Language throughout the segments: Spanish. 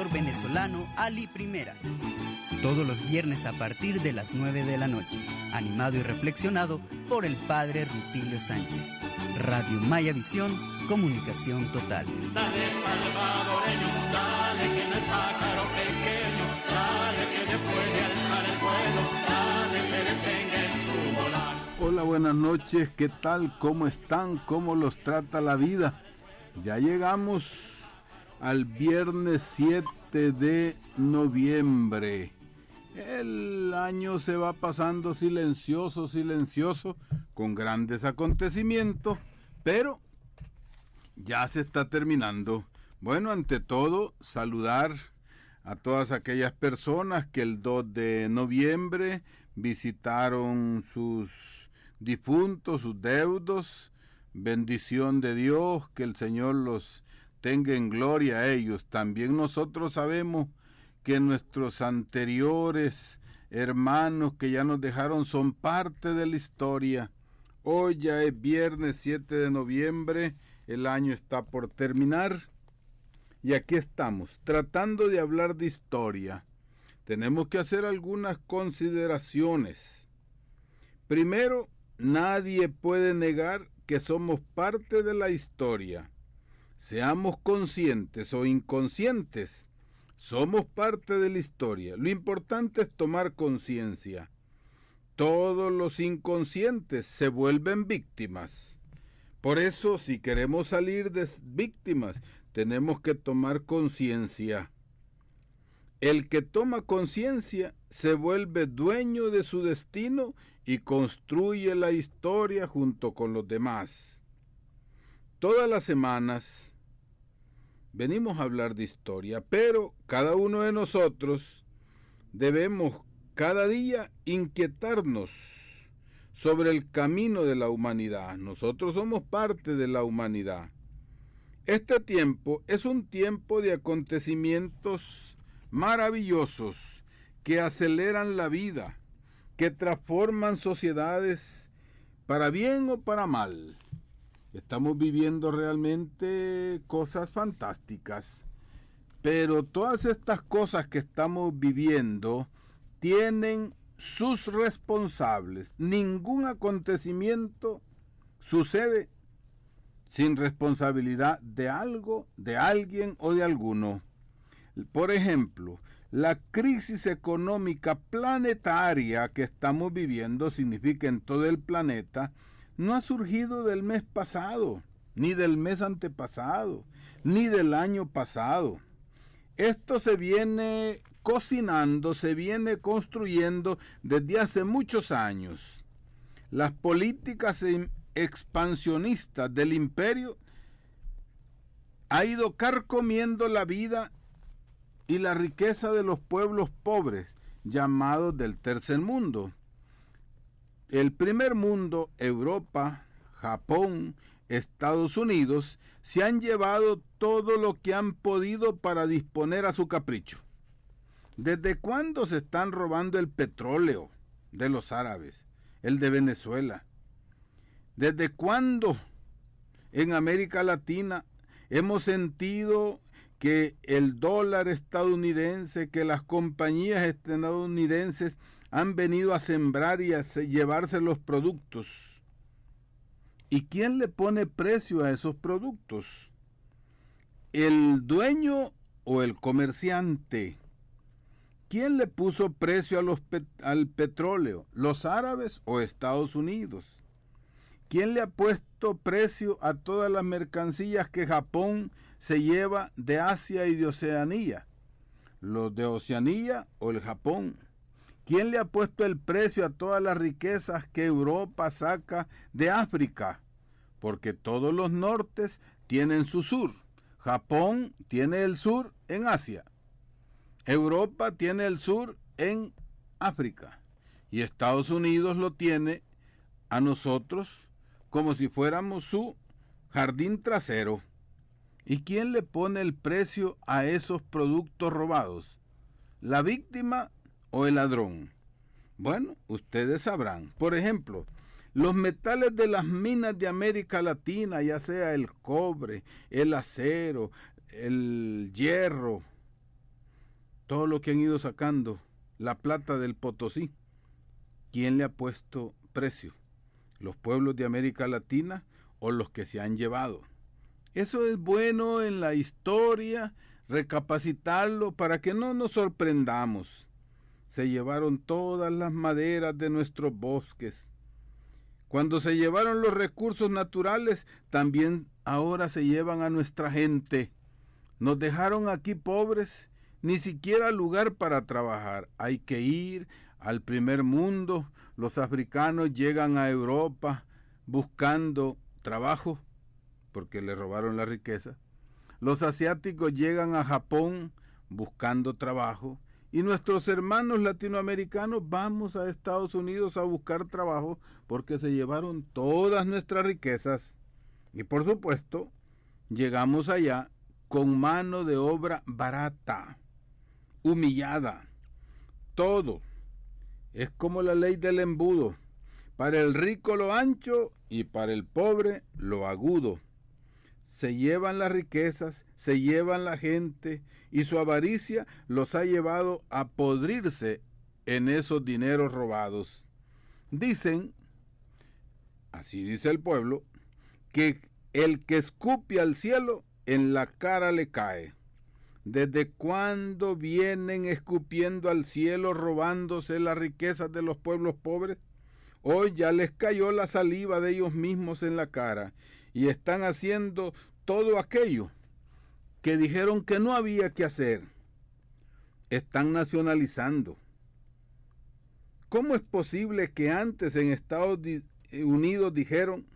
pastor venezolano Ali Primera. Todos los viernes a partir de las 9 de la noche, animado y reflexionado por el padre Rutilio Sánchez. Radio Maya Visión, comunicación total. Dale salvadoreño, dale que no es pájaro pequeño, dale que después de alzar el vuelo, dale se detenga en su volar. Hola, buenas noches, ¿qué tal? ¿Cómo están? ¿Cómo los trata la vida? Ya llegamos al viernes 7 de noviembre. El año se va pasando silencioso, con grandes acontecimientos, pero ya se está terminando. Bueno, ante todo, saludar a todas aquellas personas que el 2 de noviembre visitaron sus difuntos, sus deudos. Bendición de Dios, que el Señor los tenga en gloria a ellos. También nosotros sabemos que nuestros anteriores hermanos que ya nos dejaron son parte de la historia. Hoy ya es viernes 7 de noviembre, el año está por terminar y aquí estamos tratando de hablar de historia. Tenemos que hacer algunas consideraciones. Primero, nadie puede negar que somos parte de la historia. Seamos conscientes o inconscientes, somos parte de la historia. Lo importante es tomar conciencia. Todos los inconscientes se vuelven víctimas. Por eso, si queremos salir de víctimas, tenemos que tomar conciencia. El que toma conciencia se vuelve dueño de su destino y construye la historia junto con los demás. Todas las semanas venimos a hablar de historia, pero cada uno de nosotros debemos cada día inquietarnos sobre el camino de la humanidad. Nosotros somos parte de la humanidad. Este tiempo es un tiempo de acontecimientos maravillosos que aceleran la vida, que transforman sociedades para bien o para mal. Estamos viviendo realmente cosas fantásticas, pero todas estas cosas que estamos viviendo tienen sus responsables. Ningún acontecimiento sucede sin responsabilidad de algo, de alguien o de alguno. Por ejemplo, la crisis económica planetaria que estamos viviendo significa en todo el planeta no ha surgido del mes pasado, ni del mes antepasado, ni del año pasado. Esto se viene cocinando, se viene construyendo desde hace muchos años. Las políticas expansionistas del imperio ha ido carcomiendo la vida y la riqueza de los pueblos pobres, llamados del tercer mundo. El primer mundo, Europa, Japón, Estados Unidos, se han llevado todo lo que han podido para disponer a su capricho. ¿Desde cuándo se están robando el petróleo de los árabes, el de Venezuela? ¿Desde cuándo en América Latina hemos sentido que el dólar estadounidense, que las compañías estadounidenses han venido a sembrar y a llevarse los productos? ¿Y quién le pone precio a esos productos? ¿El dueño o el comerciante? ¿Quién le puso precio al petróleo? ¿Los árabes o Estados Unidos? ¿Quién le ha puesto precio a todas las mercancías que Japón se lleva de Asia y de Oceanía? ¿Los de Oceanía o el Japón? ¿Quién le ha puesto el precio a todas las riquezas que Europa saca de África? Porque todos los nortes tienen su sur. Japón tiene el sur en Asia. Europa tiene el sur en África. Y Estados Unidos lo tiene a nosotros como si fuéramos su jardín trasero. ¿Y quién le pone el precio a esos productos robados? ¿La víctima o el ladrón? Bueno, ustedes sabrán. Por ejemplo, los metales de las minas de América Latina, ya sea el cobre, el acero, el hierro, todo lo que han ido sacando, la plata del Potosí, ¿quién le ha puesto precio? ¿Los pueblos de América Latina o los que se han llevado? Eso es bueno en la historia, recapacitarlo para que no nos sorprendamos. Se llevaron todas las maderas de nuestros bosques. Cuando se llevaron los recursos naturales, también ahora se llevan a nuestra gente. Nos dejaron aquí pobres, ni siquiera lugar para trabajar. Hay que ir al primer mundo. Los africanos llegan a Europa buscando trabajo, porque le robaron la riqueza. Los asiáticos llegan a Japón buscando trabajo. Y nuestros hermanos latinoamericanos vamos a Estados Unidos a buscar trabajo porque se llevaron todas nuestras riquezas. Y por supuesto, llegamos allá con mano de obra barata, humillada. Todo es como la ley del embudo. Para el rico lo ancho y para el pobre lo agudo. Se llevan las riquezas, se llevan la gente y su avaricia los ha llevado a podrirse en esos dineros robados. Dicen, así dice el pueblo, que el que escupe al cielo en la cara le cae. ¿Desde cuándo vienen escupiendo al cielo robándose las riquezas de los pueblos pobres? Hoy ya les cayó la saliva de ellos mismos en la cara y están haciendo todo aquello que dijeron que no había que hacer. Están nacionalizando. ¿Cómo es posible que antes en Estados Unidos dijeron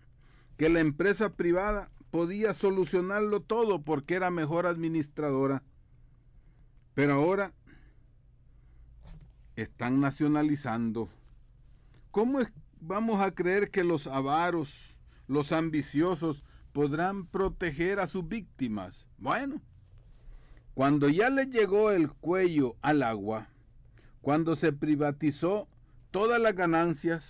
que la empresa privada podía solucionarlo todo porque era mejor administradora? Pero ahora están nacionalizando. ¿Cómo vamos a creer que los avaros, los ambiciosos, podrán proteger a sus víctimas? Bueno, cuando ya les llegó el cuello al agua, cuando se privatizó todas las ganancias,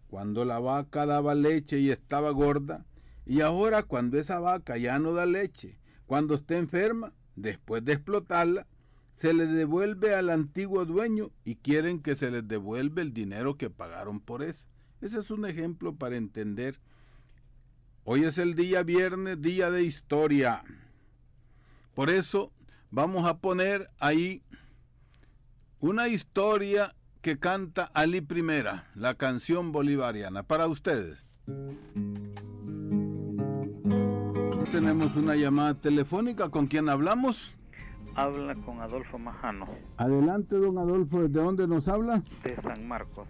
cuando la vaca daba leche y estaba gorda, y ahora cuando esa vaca ya no da leche, cuando está enferma, después de explotarla, se le devuelve al antiguo dueño y quieren que se les devuelva el dinero que pagaron por eso. Ese es un ejemplo para entender. Hoy es el día viernes, día de historia. Por eso vamos a poner ahí una historia que canta Ali Primera, la canción bolivariana, para ustedes. Tenemos una llamada telefónica. ¿Con quién hablamos? Habla con Adolfo Majano. Adelante, don Adolfo. ¿De dónde nos habla? De San Marcos.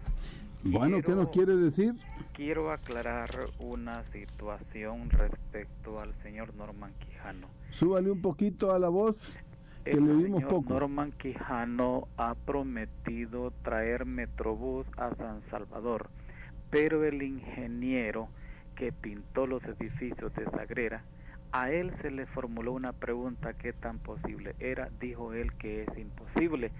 Bueno, ¿qué nos quiere decir? Quiero aclarar una situación respecto al señor Norman Quijano. Súbale un poquito a la voz, que le oímos poco. Norman Quijano ha prometido traer Metrobús a San Salvador, pero el ingeniero que pintó los edificios de Sagrera, a él se le formuló una pregunta: ¿qué tan posible era? Dijo él que es imposible,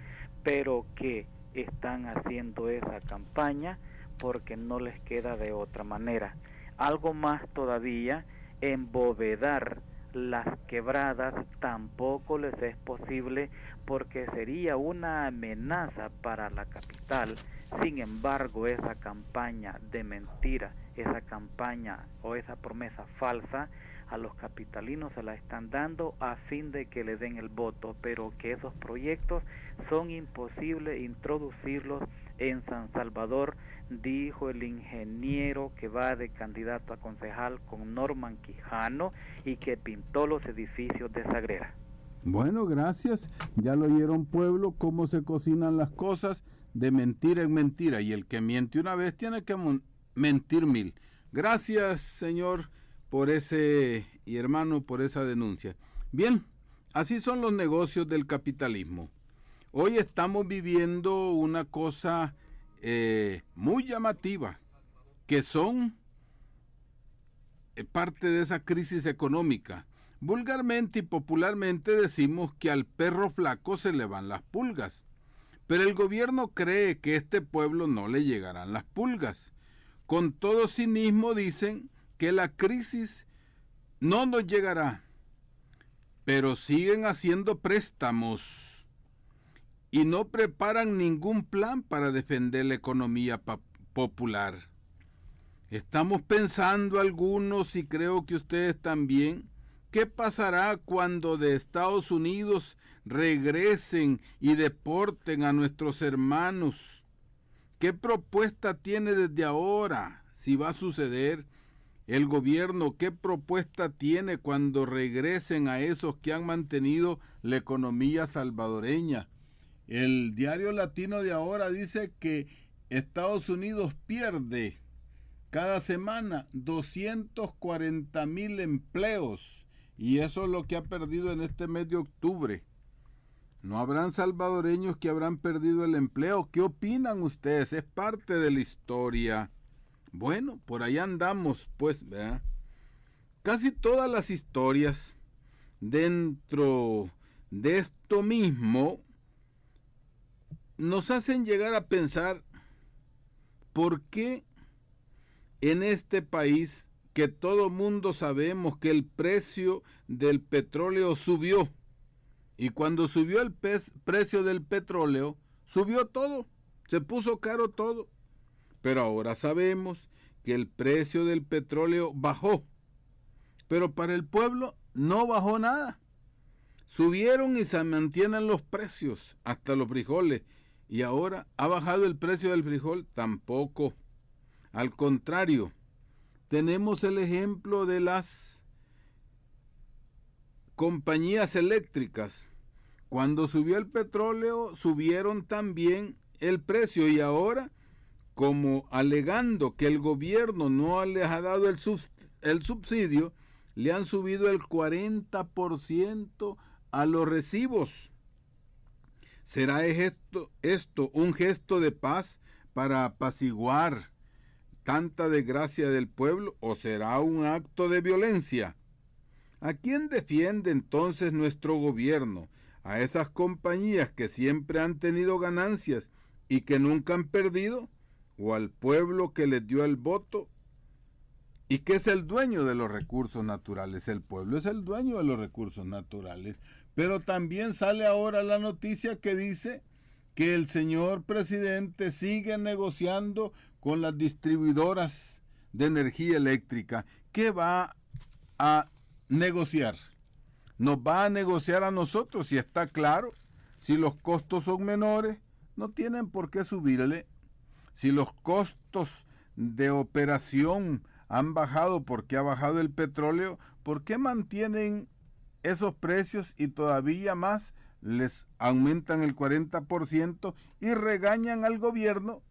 pero que están haciendo esa campaña porque no les queda de otra manera. Algo más todavía, embovedar las quebradas tampoco les es posible porque sería una amenaza para la capital. Sin embargo, esa campaña de mentira, esa campaña o esa promesa falsa, a los capitalinos se la están dando a fin de que le den el voto, pero que esos proyectos son imposibles introducirlos en San Salvador, dijo el ingeniero que va de candidato a concejal con Norman Quijano y que pintó los edificios de Sagrera. Bueno, gracias. Ya lo oyeron, pueblo, cómo se cocinan las cosas de mentira en mentira, y el que miente una vez tiene que mentir 1000. Gracias, señor, por ese, y hermano, por esa denuncia. Bien, así son los negocios del capitalismo. Hoy estamos viviendo una cosa muy llamativa, que son parte de esa crisis económica. Vulgarmente y popularmente decimos que al perro flaco se le van las pulgas, pero el gobierno cree que a este pueblo no le llegarán las pulgas. Con todo cinismo dicen que la crisis no nos llegará, pero siguen haciendo préstamos. y no preparan ningún plan para defender la economía popular. Estamos pensando algunos, y creo que ustedes también, ¿qué pasará cuando de Estados Unidos regresen y deporten a nuestros hermanos? ¿Qué propuesta tiene desde ahora, si va a suceder? El gobierno, ¿qué propuesta tiene cuando regresen a esos que han mantenido la economía salvadoreña? El diario latino de ahora dice que Estados Unidos pierde cada semana 240,000 empleos, y eso es lo que ha perdido en este mes de octubre. ¿No habrán salvadoreños que habrán perdido el empleo? ¿Qué opinan ustedes? Es parte de la historia. Bueno, por ahí andamos, pues, ¿verdad? Casi todas las historias dentro de esto mismo nos hacen llegar a pensar por qué en este país, que todo mundo sabemos que el precio del petróleo subió, y cuando subió el precio del petróleo, subió todo, se puso caro todo. Pero ahora sabemos que el precio del petróleo bajó, pero para el pueblo no bajó nada. Subieron y se mantienen los precios, hasta los frijoles, y ahora ha bajado el precio del frijol, tampoco. Al contrario, tenemos el ejemplo de las compañías eléctricas. Cuando subió el petróleo, subieron también el precio, y ahora, como alegando que el gobierno no les ha dado el subsidio, le han subido el 40% a los recibos. ¿Será esto un gesto de paz para apaciguar tanta desgracia del pueblo, o será un acto de violencia? ¿A quién defiende entonces nuestro gobierno? ¿A esas compañías que siempre han tenido ganancias y que nunca han perdido? ¿O al pueblo que les dio el voto y que es el dueño de los recursos naturales? El pueblo es el dueño de los recursos naturales. Pero también sale ahora la noticia que dice que el señor presidente sigue negociando con las distribuidoras de energía eléctrica. ¿Qué va a negociar? Nos va a negociar a nosotros, si está claro. Si los costos son menores, no tienen por qué subirle. Si los costos de operación han bajado porque ha bajado el petróleo, ¿por qué mantienen esos precios y todavía más les aumentan el 40% y regañan al gobierno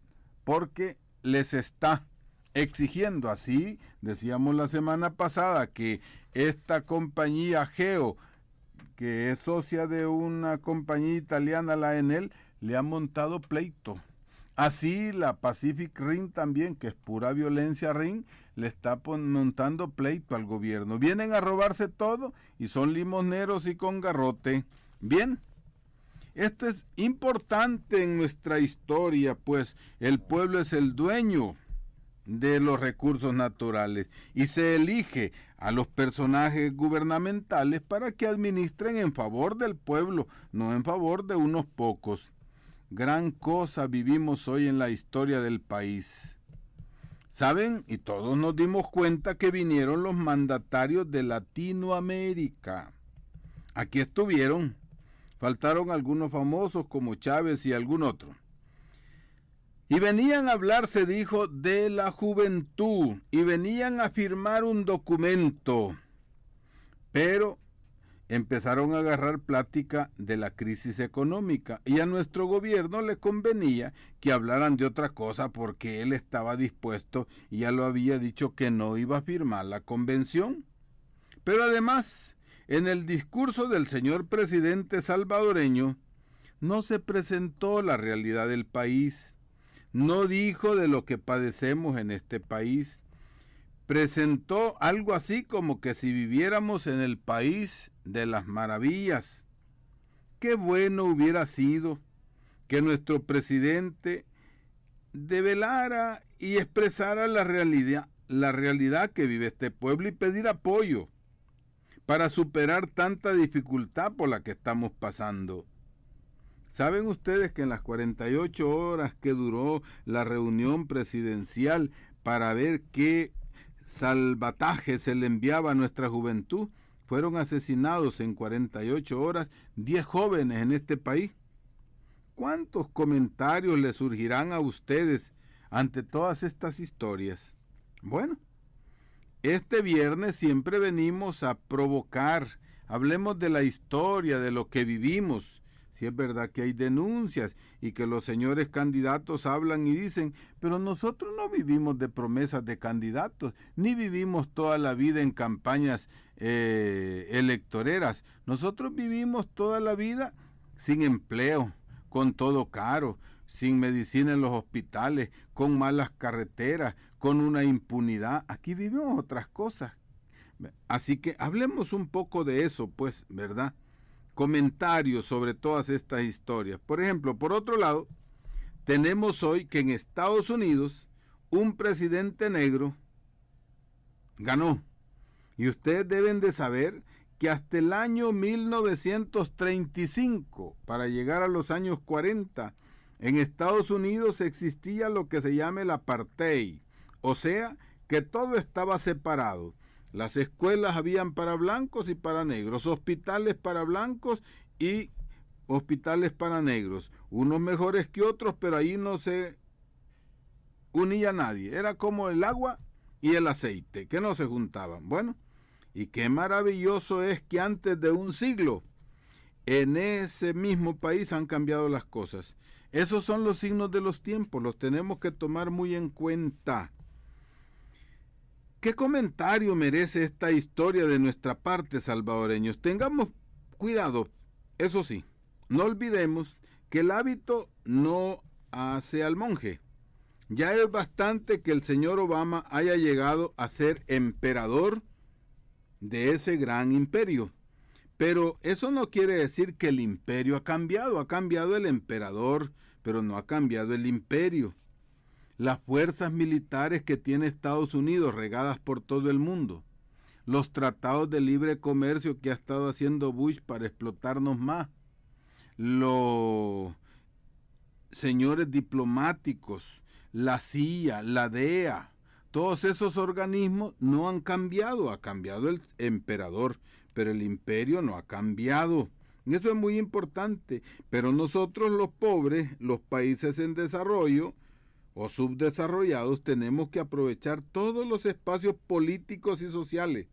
porque les está exigiendo? Así decíamos la semana pasada que esta compañía Geo, que es socia de una compañía italiana, la Enel, le ha montado pleito. Así la Pacific Rim también, que es pura violencia Rim, le está montando pleito al gobierno. Vienen a robarse todo y son limosneros y con garrote. Bien, esto es importante en nuestra historia, pues el pueblo es el dueño de los recursos naturales y se elige a los personajes gubernamentales para que administren en favor del pueblo, no en favor de unos pocos. Gran cosa vivimos hoy en la historia del país. ¿Saben? Y todos nos dimos cuenta que vinieron los mandatarios de Latinoamérica. Aquí estuvieron. Faltaron algunos famosos como Chávez y algún otro. Y venían a hablar, se dijo, de la juventud. Y venían a firmar un documento. Pero empezaron a agarrar plática de la crisis económica y a nuestro gobierno le convenía que hablaran de otra cosa porque él estaba dispuesto y ya lo había dicho que no iba a firmar la convención. Pero además, en el discurso del señor presidente salvadoreño no se presentó la realidad del país, no dijo de lo que padecemos en este país. Presentó algo así como que si viviéramos en el país de las maravillas. Qué bueno hubiera sido que nuestro presidente develara y expresara la realidad que vive este pueblo y pedir apoyo para superar tanta dificultad por la que estamos pasando. ¿Saben ustedes que en las 48 horas que duró la reunión presidencial para ver qué salvataje se le enviaba a nuestra juventud, fueron asesinados en 48 horas 10 jóvenes en este país? ¿Cuántos comentarios le surgirán a ustedes ante todas estas historias? Bueno, este viernes siempre venimos a provocar. Hablemos de la historia, de lo que vivimos. Si es verdad que hay denuncias y que los señores candidatos hablan y dicen, pero nosotros no vivimos de promesas de candidatos, ni vivimos toda la vida en campañas electoreras. Nosotros vivimos toda la vida sin empleo, con todo caro, sin medicina en los hospitales, con malas carreteras, con una impunidad. Aquí vivimos otras cosas. Así que hablemos un poco de eso, pues, ¿verdad? Comentarios sobre todas estas historias. Por ejemplo, por otro lado, tenemos hoy que en Estados Unidos un presidente negro ganó. Y ustedes deben de saber que hasta el año 1935, para llegar a los años 40, en Estados Unidos existía lo que se llama el apartheid, o sea, que todo estaba separado. Las escuelas habían para blancos y para negros, hospitales para blancos y hospitales para negros, unos mejores que otros, pero ahí no se unía nadie. Era como el agua y el aceite, que no se juntaban. Bueno, y qué maravilloso es que antes de un siglo, en ese mismo país han cambiado las cosas. Esos son los signos de los tiempos, los tenemos que tomar muy en cuenta. ¿Qué comentario merece esta historia de nuestra parte, salvadoreños? Tengamos cuidado, eso sí, no olvidemos que el hábito no hace al monje. Ya es bastante que el señor Obama haya llegado a ser emperador de ese gran imperio. Pero eso no quiere decir que el imperio ha cambiado el emperador, pero no ha cambiado el imperio. Las fuerzas militares que tiene Estados Unidos regadas por todo el mundo, los tratados de libre comercio que ha estado haciendo Bush para explotarnos más, los señores diplomáticos, la CIA, la DEA, todos esos organismos no han cambiado, ha cambiado el emperador, pero el imperio no ha cambiado. Eso es muy importante, pero nosotros los pobres, los países en desarrollo o subdesarrollados, tenemos que aprovechar todos los espacios políticos y sociales.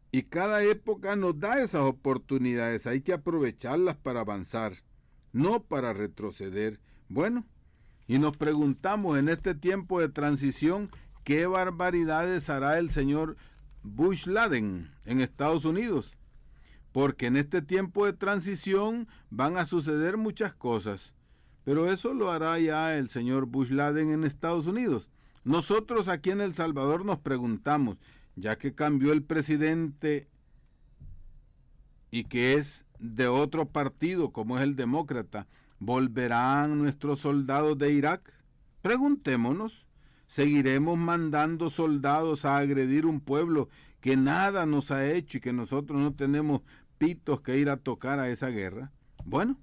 Y cada época nos da esas oportunidades, hay que aprovecharlas para avanzar, no para retroceder. Bueno, y nos preguntamos en este tiempo de transición, ¿qué barbaridades hará el señor Bush-Laden en Estados Unidos? Porque en este tiempo de transición van a suceder muchas cosas. Pero eso lo hará ya el señor Bush-Laden en Estados Unidos. Nosotros aquí en El Salvador nos preguntamos, ya que cambió el presidente y que es de otro partido como es el demócrata, ¿volverán nuestros soldados de Irak? Preguntémonos, ¿seguiremos mandando soldados a agredir un pueblo que nada nos ha hecho y que nosotros no tenemos pitos que ir a tocar a esa guerra? Bueno,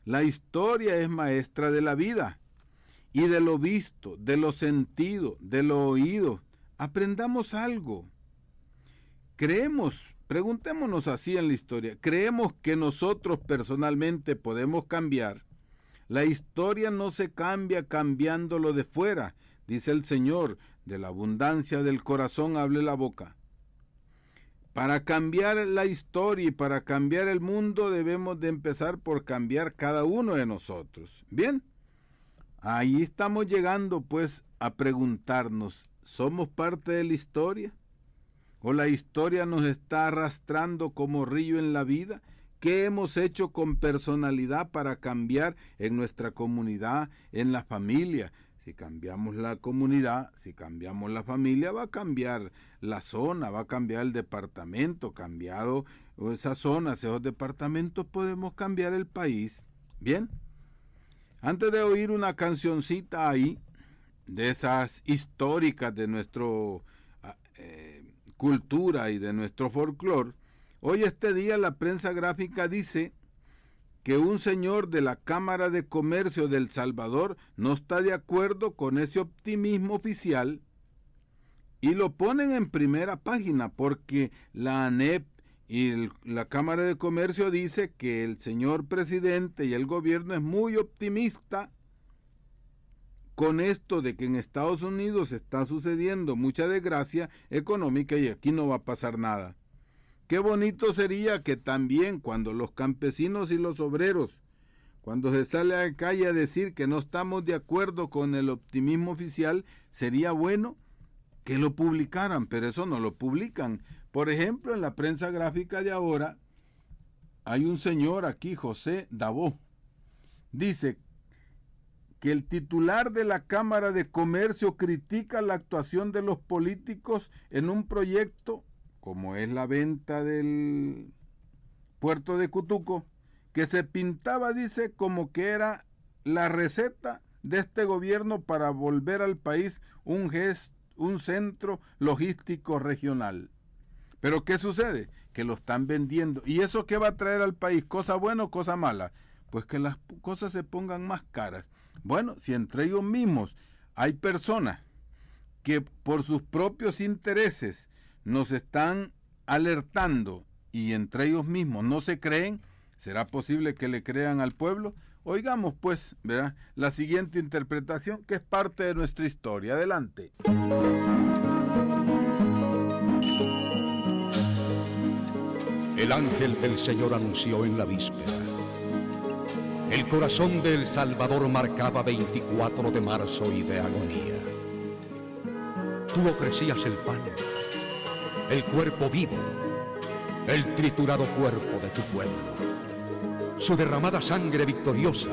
la historia es maestra de la vida y de lo visto, de lo sentido, de lo oído. Aprendamos algo. Preguntémonos así en la historia, ¿creemos que nosotros personalmente podemos cambiar? La historia no se cambia cambiándolo de fuera, dice el Señor, de la abundancia del corazón hable la boca. Para cambiar la historia y para cambiar el mundo debemos de empezar por cambiar cada uno de nosotros. Bien, ahí estamos llegando pues a preguntarnos, ¿somos parte de la historia? ¿O la historia nos está arrastrando como río en la vida? ¿Qué hemos hecho con personalidad para cambiar en nuestra comunidad, en la familia? Si cambiamos la comunidad, si cambiamos la familia, va a cambiar la zona, va a cambiar el departamento. Cambiado esas zonas, esos departamentos, podemos cambiar el país. Bien, antes de oír una cancioncita ahí, de esas históricas de nuestra cultura y de nuestro folclore, hoy este día la prensa gráfica dice que un señor de la Cámara de Comercio de El Salvador no está de acuerdo con ese optimismo oficial y lo ponen en primera página porque la ANEP y la Cámara de Comercio dice que el señor presidente y el gobierno es muy optimista con esto de que en Estados Unidos está sucediendo mucha desgracia económica y aquí no va a pasar nada. Qué bonito sería que también cuando los campesinos y los obreros, cuando se sale a la calle a decir que no estamos de acuerdo con el optimismo oficial, sería bueno que lo publicaran, pero eso no lo publican. Por ejemplo, en la prensa gráfica de ahora, hay un señor aquí, José Dabó, dice que el titular de la Cámara de Comercio critica la actuación de los políticos en un proyecto como es la venta del puerto de Cutuco, que se pintaba, dice, como que era la receta de este gobierno para volver al país un centro logístico regional. Pero ¿qué sucede? Que lo están vendiendo. ¿Y eso qué va a traer al país? ¿Cosa buena o cosa mala? Pues que las cosas se pongan más caras. Bueno, si entre ellos mismos hay personas que por sus propios intereses nos están alertando y entre ellos mismos no se creen, ¿será posible que le crean al pueblo? Oigamos pues, ¿verdad?, la siguiente interpretación que es parte de nuestra historia. Adelante. El ángel del Señor anunció en la víspera. El corazón de El Salvador marcaba 24 de marzo y de agonía. Tú ofrecías el pan, el cuerpo vivo, el triturado cuerpo de tu pueblo, su derramada sangre victoriosa,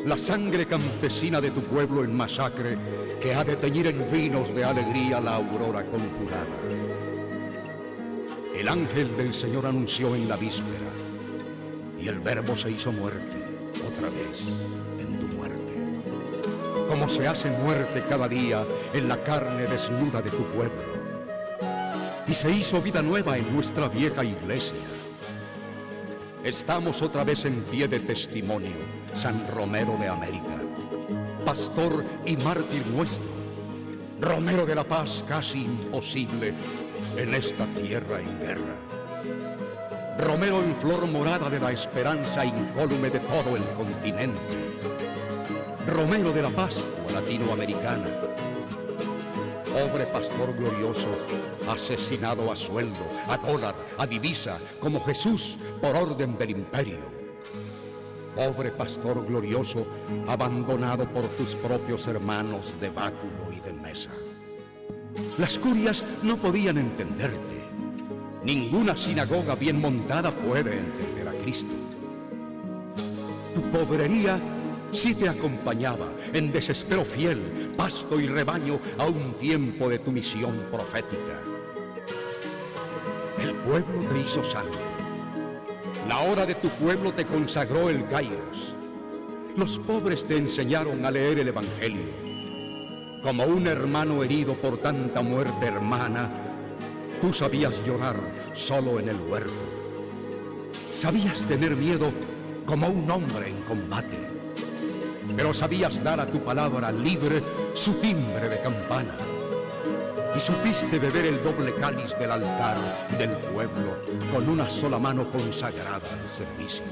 la sangre campesina de tu pueblo en masacre que ha de teñir en vinos de alegría la aurora conjurada. El ángel del Señor anunció en la víspera, y el Verbo se hizo muerte, otra vez, en tu muerte. Como se hace muerte cada día en la carne desnuda de tu pueblo. Y se hizo vida nueva en nuestra vieja iglesia. Estamos otra vez en pie de testimonio, San Romero de América, pastor y mártir nuestro, Romero de la paz casi imposible en esta tierra en guerra. Romero en flor morada de la esperanza incólume de todo el continente. Romero de la Pascua latinoamericana. Pobre pastor glorioso, asesinado a sueldo, a dólar, a divisa, como Jesús por orden del imperio. Pobre pastor glorioso, abandonado por tus propios hermanos de báculo y de mesa. Las curias no podían entenderte. Ninguna sinagoga bien montada puede entender a Cristo. Tu pobrería sí te acompañaba en desespero fiel, pasto y rebaño a un tiempo de tu misión profética. El pueblo te hizo santo. La hora de tu pueblo te consagró el Kairos. Los pobres te enseñaron a leer el Evangelio. Como un hermano herido por tanta muerte hermana, tú sabías llorar solo en el huerto. Sabías tener miedo como un hombre en combate. Pero sabías dar a tu palabra libre su timbre de campana. Y supiste beber el doble cáliz del altar y del pueblo con una sola mano consagrada al servicio.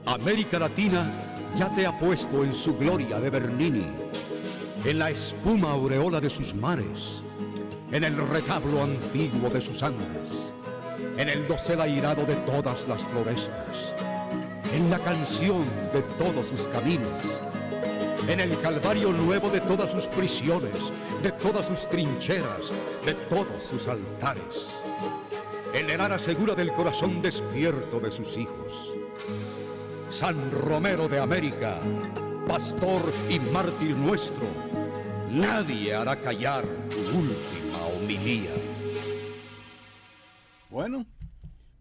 América Latina ya te ha puesto en su gloria de Bernini, en la espuma aureola de sus mares, en el retablo antiguo de sus Andes, en el dosel airado de todas las florestas, en la canción de todos sus caminos, en el calvario nuevo de todas sus prisiones, de todas sus trincheras, de todos sus altares, en el ara segura del corazón despierto de sus hijos. San Romero de América, pastor y mártir nuestro, nadie hará callar tu última homilía. Bueno,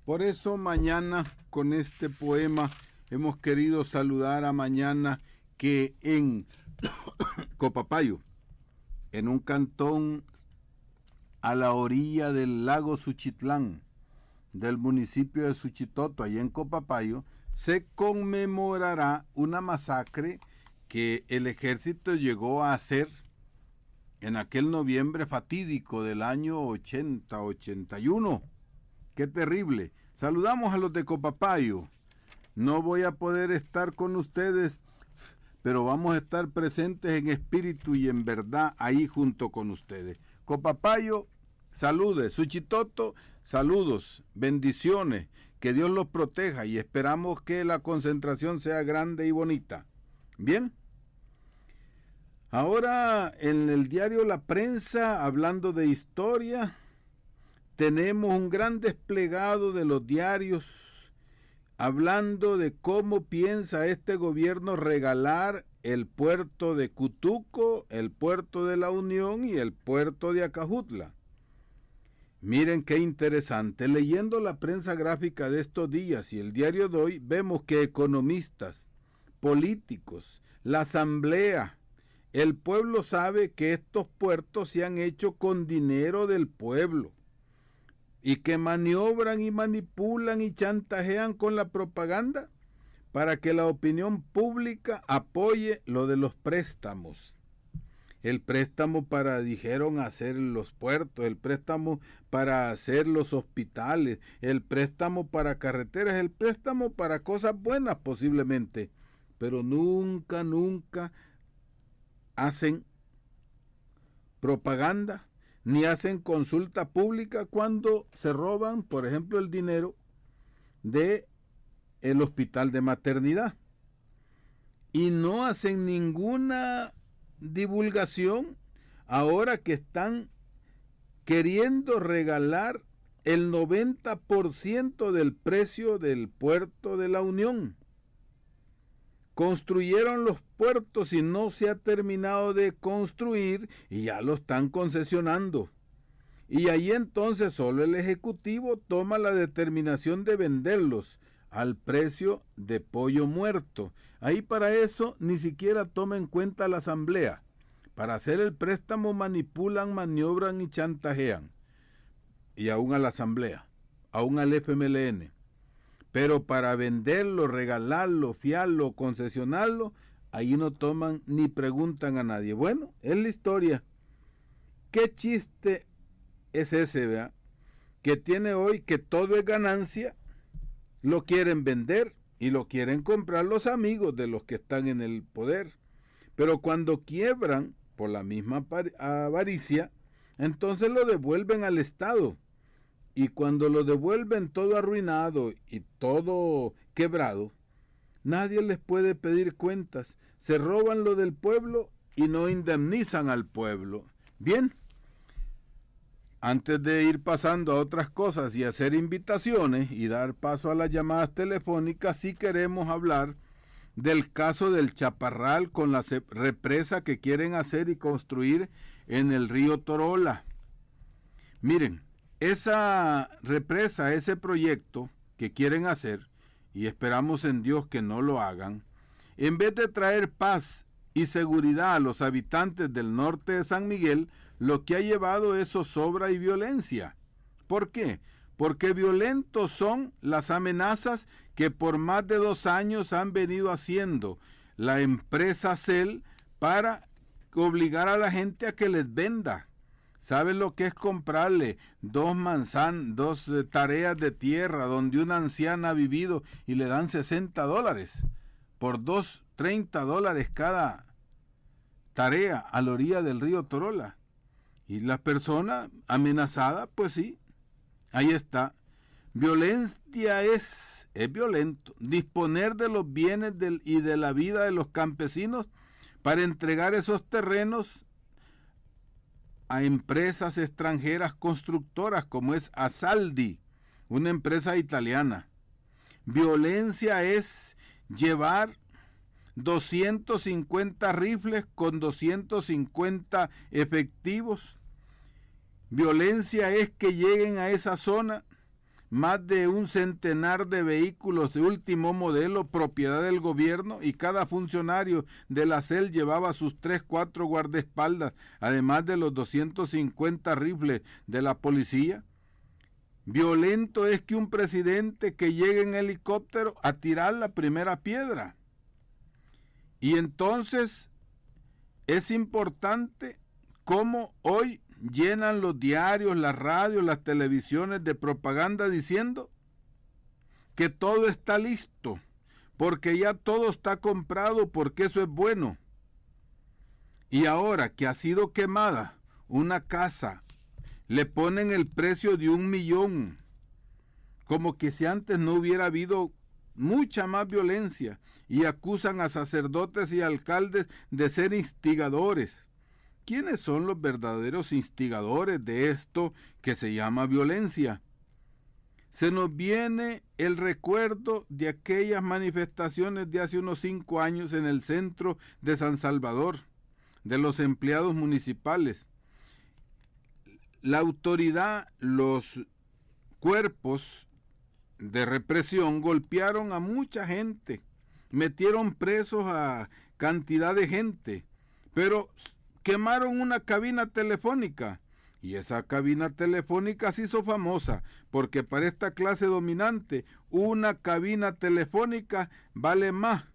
por eso mañana con este poema hemos querido saludar a Mañana, que en Copapayo, en un cantón a la orilla del lago Suchitlán, del municipio de Suchitoto, allá en Copapayo, se conmemorará una masacre que el ejército llegó a hacer en aquel noviembre fatídico del año 80-81. ¡Qué terrible! Saludamos a los de Copapayo. No voy a poder estar con ustedes, pero vamos a estar presentes en espíritu y en verdad ahí junto con ustedes. Copapayo, saludes. Suchitoto, saludos, bendiciones, que Dios los proteja y esperamos que la concentración sea grande y bonita. Bien. Ahora en el diario La Prensa, hablando de historia, tenemos un gran desplegado de los diarios hablando de cómo piensa este gobierno regalar el puerto de Cutuco, el puerto de La Unión y el puerto de Acajutla. Miren qué interesante. Leyendo la prensa gráfica de estos días y el diario de hoy, vemos que economistas, políticos, la asamblea, el pueblo sabe que estos puertos se han hecho con dinero del pueblo y que maniobran y manipulan y chantajean con la propaganda para que la opinión pública apoye lo de los préstamos. El préstamo para, dijeron, hacer los puertos, el préstamo para hacer los hospitales, el préstamo para carreteras, el préstamo para cosas buenas posiblemente, pero nunca hacen propaganda ni hacen consulta pública cuando se roban, por ejemplo, el dinero de el hospital de maternidad y no hacen ninguna divulgación ahora que están queriendo regalar el 90% del precio del puerto de La Unión. Construyeron los puertos y no se ha terminado de construir y ya lo están concesionando. Y ahí entonces solo el Ejecutivo toma la determinación de venderlos al precio de pollo muerto. Ahí para eso ni siquiera toma en cuenta la asamblea. Para hacer el préstamo manipulan, maniobran y chantajean. Y aún a la asamblea, aún al FMLN. Pero para venderlo, regalarlo, fiarlo, concesionarlo, ahí no toman ni preguntan a nadie. Bueno, es la historia. ¿Qué chiste es ese, verdad? Que tiene hoy que todo es ganancia, lo quieren vender y lo quieren comprar los amigos de los que están en el poder. Pero cuando quiebran por la misma avaricia, entonces lo devuelven al Estado. Y cuando lo devuelven todo arruinado y todo quebrado, nadie les puede pedir cuentas. Se roban lo del pueblo y no indemnizan al pueblo. Bien, antes de ir pasando a otras cosas y hacer invitaciones y dar paso a las llamadas telefónicas, sí queremos hablar del caso del Chaparral con la represa que quieren hacer y construir en el río Torola. Miren, esa represa, ese proyecto que quieren hacer, y esperamos en Dios que no lo hagan, en vez de traer paz y seguridad a los habitantes del norte de San Miguel, lo que ha llevado es zozobra y violencia. ¿Por qué? Porque violentos son las amenazas que por más de 2 años han venido haciendo la empresa CEL para obligar a la gente a que les venda. ¿Saben lo que es comprarle 2 tareas de tierra donde una anciana ha vivido y le dan $60? Por $30 cada tarea a la orilla del río Torola. Y la persona amenazada, pues sí, ahí está. Violencia es violento. Disponer de los bienes y de la vida de los campesinos para entregar esos terrenos a empresas extranjeras constructoras como es Asaldi, una empresa italiana. Violencia es llevar 250 rifles con 250 efectivos. Violencia es que lleguen a esa zona más de 100 de vehículos de último modelo, propiedad del gobierno, y cada funcionario de la CEL llevaba sus 3-4 guardaespaldas, además de los 250 rifles de la policía. Violento es que un presidente que llegue en helicóptero a tirar la primera piedra. Y entonces es importante cómo hoy llenan los diarios, las radios, las televisiones de propaganda diciendo que todo está listo, porque ya todo está comprado, porque eso es bueno. Y ahora que ha sido quemada una casa, le ponen el precio de 1 millón, como que si antes no hubiera habido mucha más violencia, y acusan a sacerdotes y alcaldes de ser instigadores. ¿Quiénes son los verdaderos instigadores de esto que se llama violencia? Se nos viene el recuerdo de aquellas manifestaciones de hace unos 5 años en el centro de San Salvador, de los empleados municipales. La autoridad, los cuerpos de represión golpearon a mucha gente, metieron presos a cantidad de gente, pero quemaron una cabina telefónica, y esa cabina telefónica se hizo famosa, porque para esta clase dominante, una cabina telefónica vale más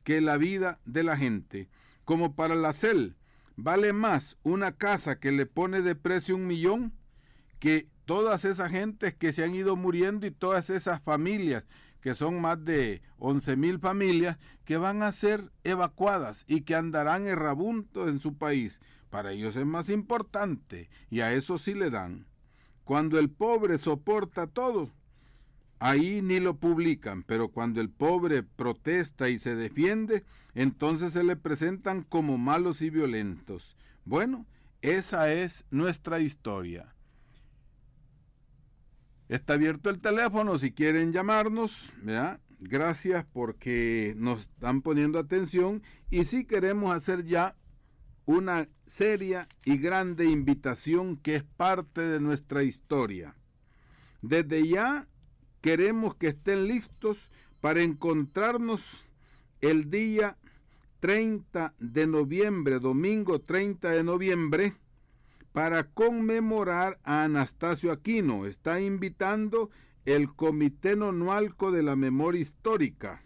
que la vida de la gente. Como para la CEL, vale más una casa que le pone de precio 1 millón que todas esas gentes que se han ido muriendo y todas esas familias, que son más de 11,000 familias, que van a ser evacuadas y que andarán errabundos en su país. Para ellos es más importante, y a eso sí le dan. Cuando el pobre soporta todo, ahí ni lo publican, pero cuando el pobre protesta y se defiende, entonces se le presentan como malos y violentos. Bueno, esa es nuestra historia. Está abierto el teléfono si quieren llamarnos, ¿verdad? Gracias porque nos están poniendo atención, y sí queremos hacer ya una seria y grande invitación que es parte de nuestra historia. Desde ya queremos que estén listos para encontrarnos el día 30 de noviembre, domingo 30 de noviembre, para conmemorar a Anastasio Aquino. Está invitando el Comité Nonualco de la Memoria Histórica.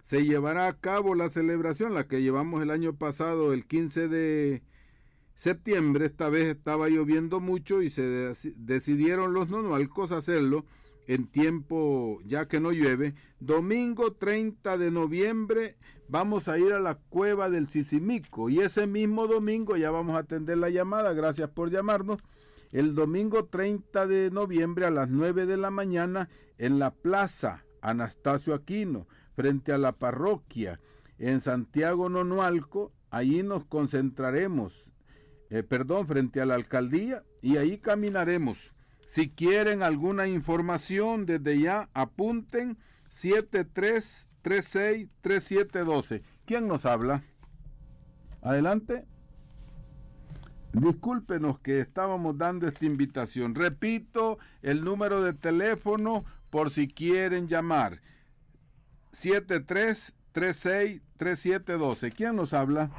Se llevará a cabo la celebración, la que llevamos el año pasado, el 15 de septiembre. Esta vez estaba lloviendo mucho y se decidieron los nonualcos hacerlo en tiempo ya que no llueve. Domingo 30 de noviembre vamos a ir a la cueva del Sisimico, y ese mismo domingo ya vamos a atender la llamada. Gracias por llamarnos. El domingo 30 de noviembre a las 9 de la mañana en la Plaza Anastasio Aquino, frente a la parroquia en Santiago Nonualco. Allí nos concentraremos, frente a la alcaldía, y ahí caminaremos. Si quieren alguna información, desde ya apunten 73363712. ¿Quién nos habla? Adelante. Discúlpenos que estábamos dando esta invitación. Repito el número de teléfono por si quieren llamar. 73363712. ¿Quién nos habla?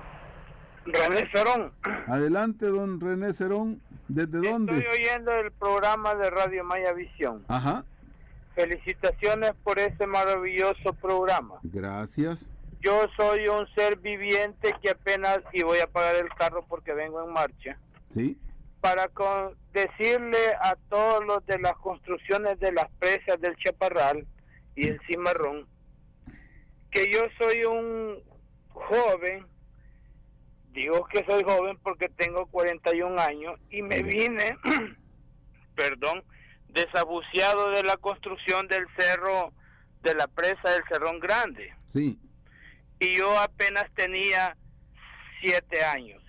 René Cerón. Adelante, don René Cerón. ¿Desde dónde? Estoy oyendo el programa de Radio Maya Visión. Ajá. Felicitaciones por ese maravilloso programa. Gracias. Yo soy un ser viviente que apenas, y voy a apagar el carro porque vengo en marcha, Sí. para decirle a todos los de las construcciones de las presas del Chaparral y el Cimarrón, que yo soy un joven. Digo que soy joven porque tengo 41 años y me vine, desabuciado de la construcción del cerro, de la presa del Cerrón Grande. Sí. Y yo apenas tenía 7 años.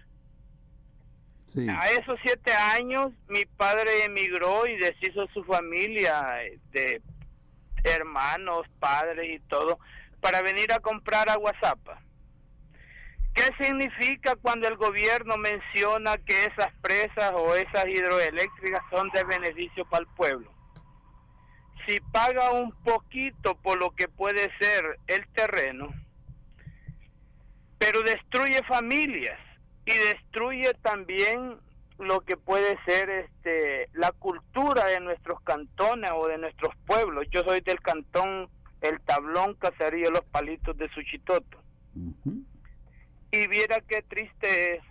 Sí. A esos 7 años mi padre emigró y deshizo su familia de hermanos, padres y todo, para venir a comprar aguazapa. ¿Qué significa cuando el gobierno menciona que esas presas o esas hidroeléctricas son de beneficio para el pueblo? Si paga un poquito por lo que puede ser el terreno, pero destruye familias y destruye también lo que puede ser la cultura de nuestros cantones o de nuestros pueblos. Yo soy del cantón El Tablón, Caserío Los Palitos de Suchitoto. Y viera qué triste es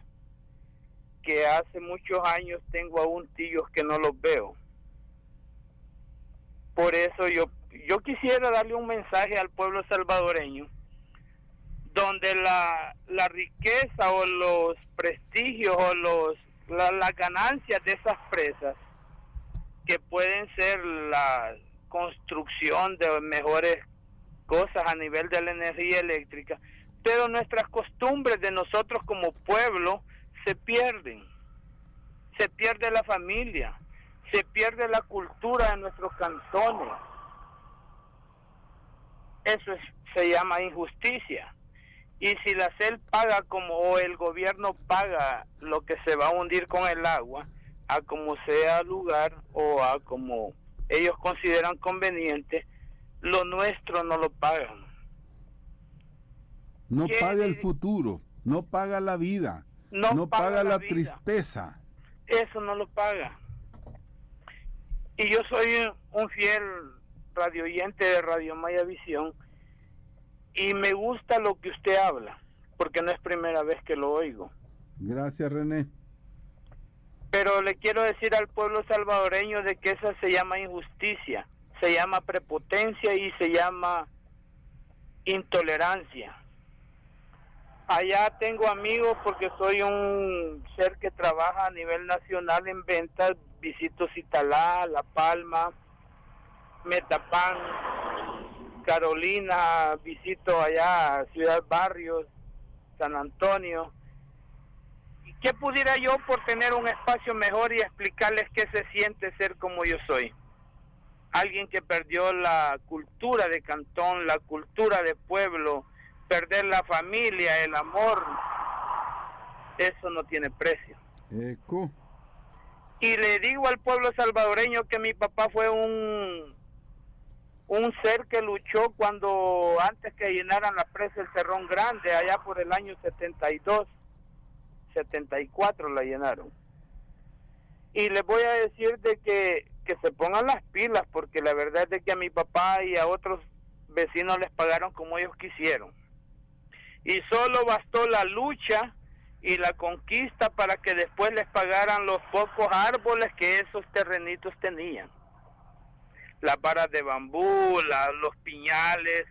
que hace muchos años tengo aún tíos que no los veo. Por eso yo quisiera darle un mensaje al pueblo salvadoreño, donde la riqueza o los prestigios o las ganancias de esas presas, que pueden ser la construcción de mejores cosas a nivel de la energía eléctrica, pero nuestras costumbres de nosotros como pueblo se pierden. Se pierde la familia, se pierde la cultura de nuestros cantones. Eso se llama injusticia. Y si la CEL paga o el gobierno paga lo que se va a hundir con el agua, a como sea lugar o a como ellos consideran conveniente, lo nuestro no lo pagan. No paga el futuro, no paga la vida, no paga la tristeza. Eso no lo paga. Y yo soy un fiel radioyente de Radio Maya Visión, y me gusta lo que usted habla, porque no es primera vez que lo oigo. Gracias, René. Pero le quiero decir al pueblo salvadoreño de que esa se llama injusticia, se llama prepotencia y se llama intolerancia. Allá tengo amigos porque soy un ser que trabaja a nivel nacional en ventas, visito Citalá, La Palma, Metapán, Carolina, visito allá Ciudad Barrios, San Antonio. ¿Qué pudiera yo por tener un espacio mejor y explicarles qué se siente ser como yo soy? Alguien que perdió la cultura de cantón, la cultura de pueblo, perder la familia, el amor, eso no tiene precio. Eco. Y le digo al pueblo salvadoreño que mi papá fue un ser que luchó antes que llenaran la presa El Cerrón Grande, allá por el año 72, 74 la llenaron. Y les voy a decir de que se pongan las pilas, porque la verdad es de que a mi papá y a otros vecinos les pagaron como ellos quisieron. Y solo bastó la lucha y la conquista para que después les pagaran los pocos árboles que esos terrenitos tenían. Las varas de bambú, los piñales,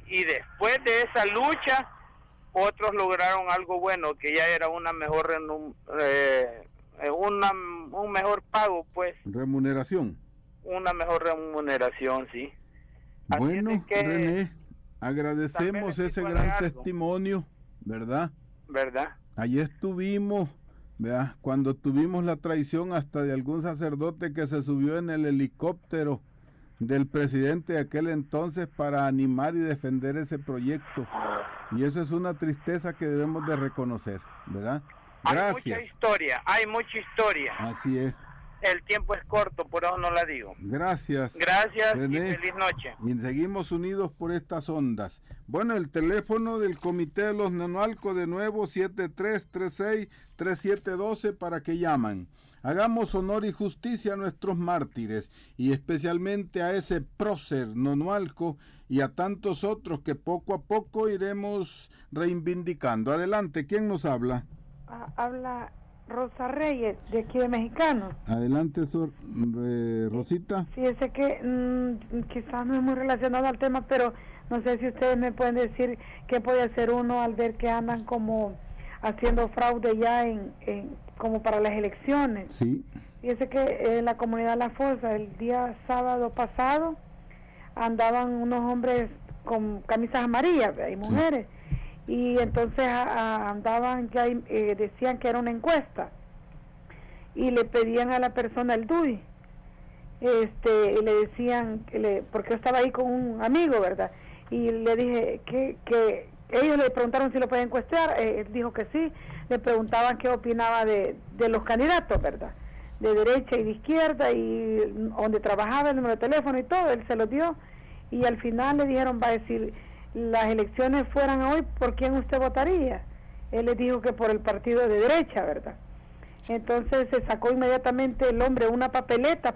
y después de esa lucha otros lograron algo bueno, que ya era una mejor un mejor pago, pues. Remuneración. Una mejor remuneración, sí. Bueno, René, agradecemos ese gran testimonio, ¿verdad? ¿Verdad? Allí estuvimos, ¿verdad? Cuando tuvimos la traición hasta de algún sacerdote que se subió en el helicóptero del presidente de aquel entonces para animar y defender ese proyecto. Y eso es una tristeza que debemos de reconocer, ¿verdad? Gracias. Hay mucha historia. Así es. El tiempo es corto, por eso no la digo. Gracias. Gracias, René, y feliz noche. Y seguimos unidos por estas ondas. Bueno, el teléfono del Comité de los Nanualco de nuevo, 7336-3712 para que llaman. Hagamos honor y justicia a nuestros mártires y especialmente a ese prócer Nanualco y a tantos otros que poco a poco iremos reivindicando. Adelante, ¿quién nos habla? Habla Rosa Reyes, de aquí de Mexicano. Adelante, Rosita. Fíjese que quizás no es muy relacionado al tema, pero no sé si ustedes me pueden decir qué puede hacer uno al ver que andan como haciendo fraude ya como para las elecciones. Sí. Fíjese que en la comunidad La Fosa, el día sábado pasado, andaban unos hombres con camisas amarillas y mujeres. Sí. Y entonces andaban, ya decían que era una encuesta y le pedían a la persona el DUI, y le decían porque yo estaba ahí con un amigo, ¿verdad? Y le dije que ellos le preguntaron si lo pueden encuestar, él dijo que sí. Le preguntaban qué opinaba de los candidatos, ¿verdad? De derecha y de izquierda, y donde trabajaba, el número de teléfono y todo, él se lo dio, y al final le dijeron, va a decir, las elecciones fueran hoy, ¿por quién usted votaría? Él les dijo que por el partido de derecha, ¿verdad? Entonces se sacó inmediatamente el hombre una papeleta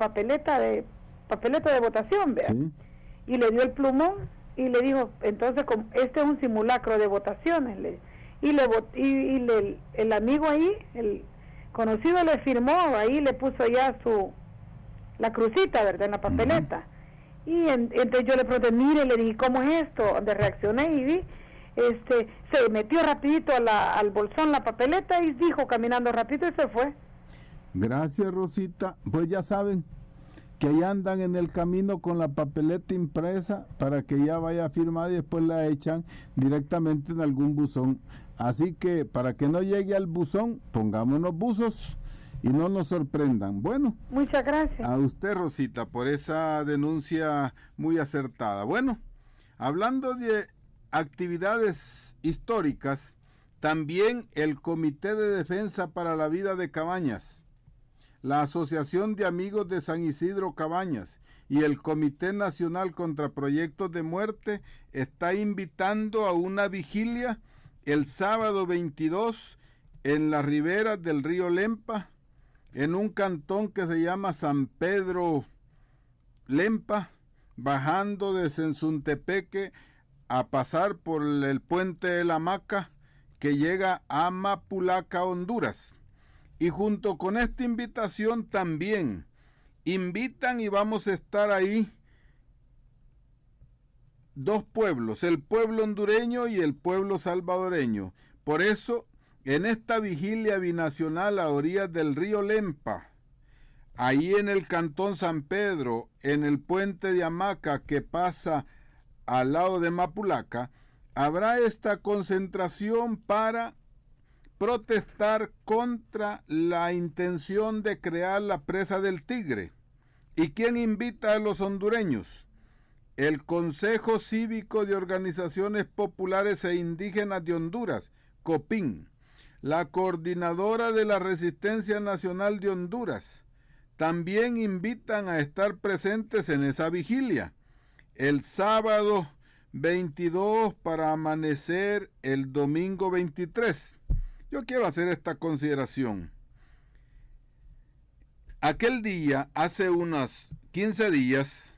de votación, vea, Sí. y le dio el plumón y le dijo, entonces este es un simulacro de votaciones, el amigo ahí, el conocido, le firmó, ahí le puso ya la crucita, ¿verdad?, en la papeleta. Y entonces yo le pregunté, mire, le dije, ¿cómo es esto? Donde reaccioné y vi, se metió rapidito al bolsón la papeleta y dijo, caminando rapidito, y se fue. Gracias, Rosita. Pues ya saben que ahí andan en el camino con la papeleta impresa para que ya vaya firmada y después la echan directamente en algún buzón. Así que para que no llegue al buzón, pongámonos buzos y no nos sorprendan. Bueno, muchas gracias a usted, Rosita, por esa denuncia muy acertada. Bueno, hablando de actividades históricas, también el Comité de Defensa para la Vida de Cabañas, la Asociación de Amigos de San Isidro Cabañas y el Comité Nacional contra Proyectos de Muerte está invitando a una vigilia el sábado 22 en las riberas del río Lempa, en un cantón que se llama San Pedro Lempa, bajando de Sensuntepeque a pasar por el puente de la Hamaca que llega a Mapulaca, Honduras. Y junto con esta invitación también invitan, y vamos a estar ahí, dos pueblos, el pueblo hondureño y el pueblo salvadoreño. Por eso, en esta vigilia binacional a orillas del río Lempa, ahí en el cantón San Pedro, en el puente de Hamaca que pasa al lado de Mapulaca, habrá esta concentración para protestar contra la intención de crear la presa del Tigre. ¿Y quién invita a los hondureños? El Consejo Cívico de Organizaciones Populares e Indígenas de Honduras, COPIN, la Coordinadora de la Resistencia Nacional de Honduras. También invitan a estar presentes en esa vigilia el sábado 22 para amanecer el domingo 23. Yo quiero hacer esta consideración. Aquel día, hace unos 15 días,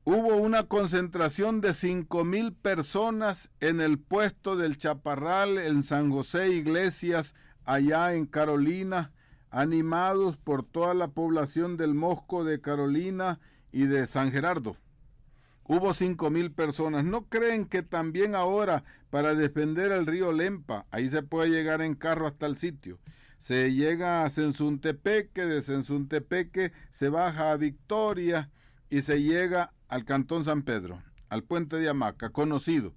hubo una concentración de 5,000 personas en el puesto del Chaparral en San José Iglesias, allá en Carolina, animados por toda la población del Mosco, de Carolina y de San Gerardo. Hubo 5,000 personas. ¿No creen que también ahora, para defender el río Lempa, ahí se puede llegar en carro hasta el sitio? Se llega a Sensuntepeque, de Sensuntepeque se baja a Victoria y se llega al Cantón San Pedro, al puente de Hamaca, conocido.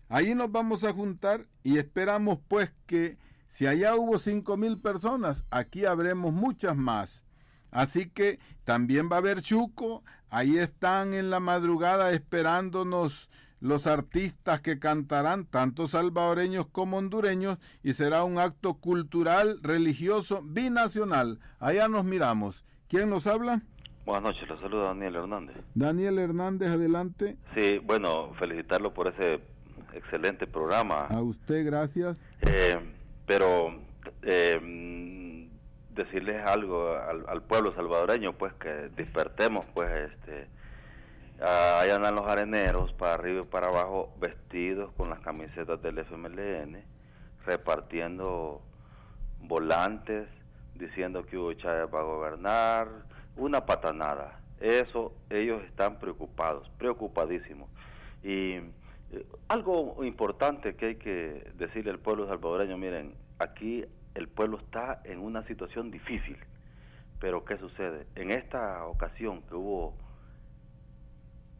Ahí nos vamos a juntar y esperamos pues que si allá hubo 5,000 personas, aquí habremos muchas más. Así que también va a haber chuco. Ahí están en la madrugada esperándonos los artistas que cantarán, tanto salvadoreños como hondureños, y será un acto cultural, religioso, binacional. Allá nos miramos. ¿Quién nos habla? Buenas noches, los saluda Daniel Hernández. Daniel Hernández, adelante. Sí, bueno, felicitarlo por ese excelente programa. A usted, gracias. Pero decirles algo al pueblo salvadoreño, pues que despertemos, pues allá andan los areneros para arriba y para abajo vestidos con las camisetas del FMLN, repartiendo volantes, diciendo que Hugo Chávez va a gobernar, una patanada. Eso, ellos están preocupados, preocupadísimos. Y algo importante que hay que decirle al pueblo salvadoreño, miren, aquí el pueblo está en una situación difícil, pero ¿qué sucede? En esta ocasión que hubo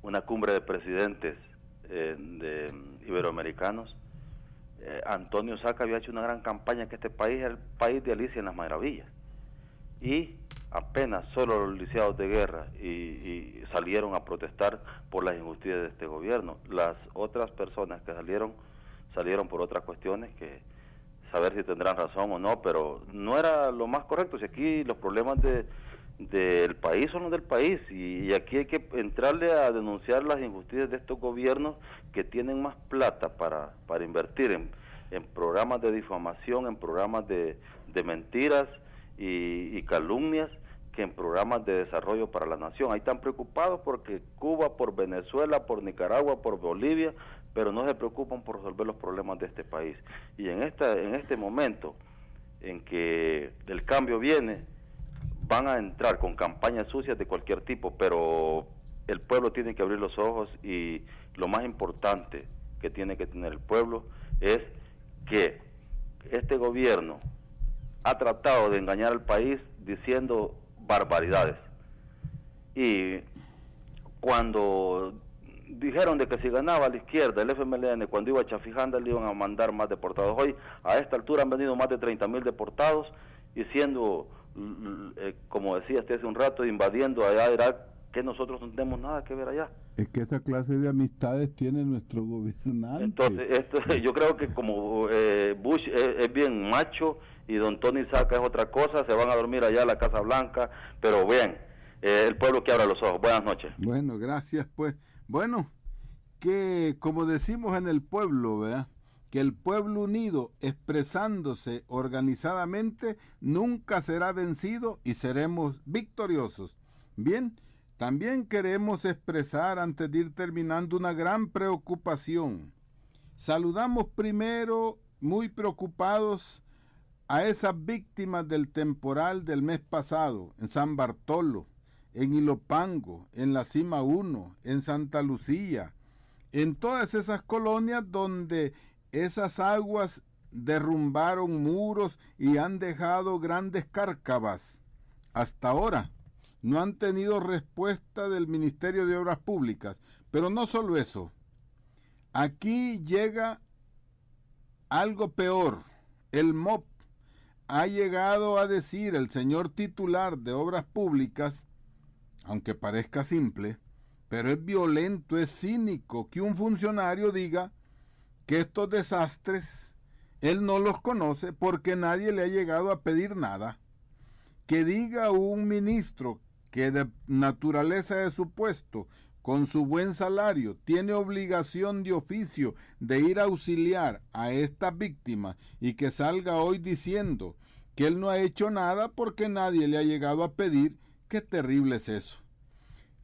una cumbre de presidentes de iberoamericanos, Antonio Saca había hecho una gran campaña que este país es el país de Alicia en las Maravillas, y apenas solo los lisiados de guerra y salieron a protestar por las injusticias de este gobierno. Las otras personas que salieron por otras cuestiones que saber si tendrán razón o no, pero no era lo más correcto. Si aquí los problemas del país son los del país, y aquí hay que entrarle a denunciar las injusticias de estos gobiernos que tienen más plata para invertir en programas de difamación, en programas de mentiras y calumnias, que en programas de desarrollo para la nación. Ahí están preocupados porque Cuba, por Venezuela, por Nicaragua, por Bolivia, pero no se preocupan por resolver los problemas de este país. Y en este momento en que el cambio viene, van a entrar con campañas sucias de cualquier tipo, pero el pueblo tiene que abrir los ojos, y lo más importante que tiene que tener el pueblo es que este gobierno ha tratado de engañar al país diciendo barbaridades. Y cuando dijeron de que si ganaba la izquierda, el FMLN, cuando iba a Chafijanda le iban a mandar más deportados. Hoy, a esta altura, han venido más de 30,000 deportados, y siendo, como decía hace un rato, invadiendo allá Irak, que nosotros no tenemos nada que ver allá. Es que esa clase de amistades tiene nuestro gobernante. Entonces, yo creo que como Bush es bien macho y don Tony Saca es otra cosa, se van a dormir allá a la Casa Blanca, pero bien, el pueblo que abra los ojos. Buenas noches. Bueno, gracias pues. Bueno, que como decimos en el pueblo, ¿verdad?, que el pueblo unido, expresándose organizadamente, nunca será vencido y seremos victoriosos. Bien, también queremos expresar, antes de ir terminando, una gran preocupación. Saludamos primero, muy preocupados, a esas víctimas del temporal del mes pasado, en San Bartolo, en Ilopango, en la Cima 1, en Santa Lucía, en todas esas colonias donde esas aguas derrumbaron muros y han dejado grandes cárcavas. Hasta ahora no han tenido respuesta del Ministerio de Obras Públicas. Pero no solo eso. Aquí llega algo peor. El MOP ha llegado a decir, el señor titular de Obras Públicas, aunque parezca simple, pero es violento, es cínico, que un funcionario diga que estos desastres él no los conoce porque nadie le ha llegado a pedir nada. Que diga un ministro que de naturaleza de su puesto, con su buen salario, tiene obligación de oficio de ir a auxiliar a estas víctimas, y que salga hoy diciendo que él no ha hecho nada porque nadie le ha llegado a pedir. Qué terrible es eso.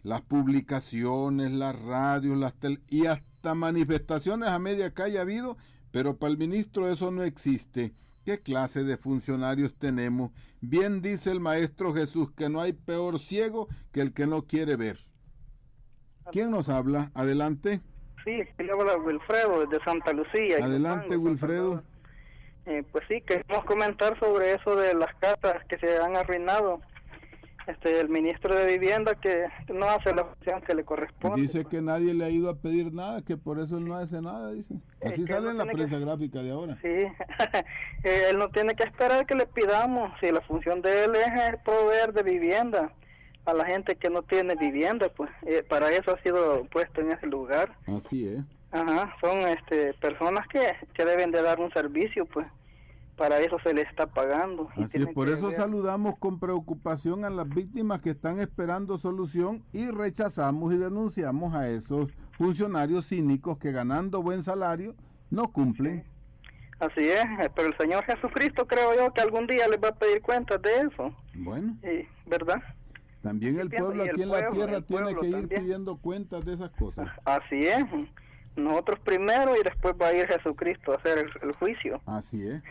Las publicaciones, las radios, y hasta manifestaciones a media calle ha habido, pero para el ministro eso no existe. ¿Qué clase de funcionarios tenemos? Bien dice el Maestro Jesús que no hay peor ciego que el que no quiere ver. ¿Quién nos habla? Adelante. Sí, le habla Wilfredo desde Santa Lucía. Adelante, Wilfredo. Pues sí, queremos comentar sobre eso de las casas que se han arruinado. El ministro de Vivienda que no hace la función que le corresponde. Dice que nadie le ha ido a pedir nada, que por eso él no hace nada, dice. Así sale en la prensa gráfica de ahora. Sí, él no tiene que esperar que le pidamos. Si la función de él es proveer de vivienda a la gente que no tiene vivienda, pues para eso ha sido puesto en ese lugar. Así es. Ajá, son personas que deben de dar un servicio, pues. Para eso se les está pagando. Así es, por eso saludamos con preocupación a las víctimas que están esperando solución, y rechazamos y denunciamos a esos funcionarios cínicos que, ganando buen salario, no cumplen. Sí. Así es, pero el Señor Jesucristo, creo yo, que algún día les va a pedir cuentas de eso. Bueno. ¿Verdad? También el pueblo aquí en la tierra tiene que ir pidiendo cuentas de esas cosas. Así es. Nosotros primero y después va a ir Jesucristo a hacer el juicio. Así es.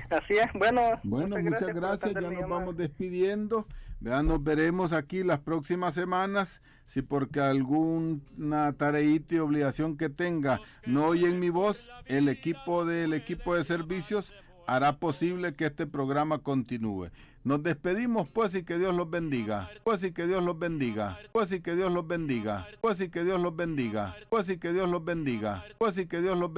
Así es. Bueno, muchas gracias. Ya nos vamos despidiendo. Nos veremos aquí las próximas semanas. Si porque alguna tareita y obligación que tenga no oyen mi voz, el equipo de servicios hará posible que este programa continúe. Nos despedimos pues, y que Dios los bendiga. Pues y que Dios los bendiga. Pues y que Dios los bendiga. Pues y que Dios los bendiga. Pues y que Dios los bendiga. Pues y que Dios los bendiga.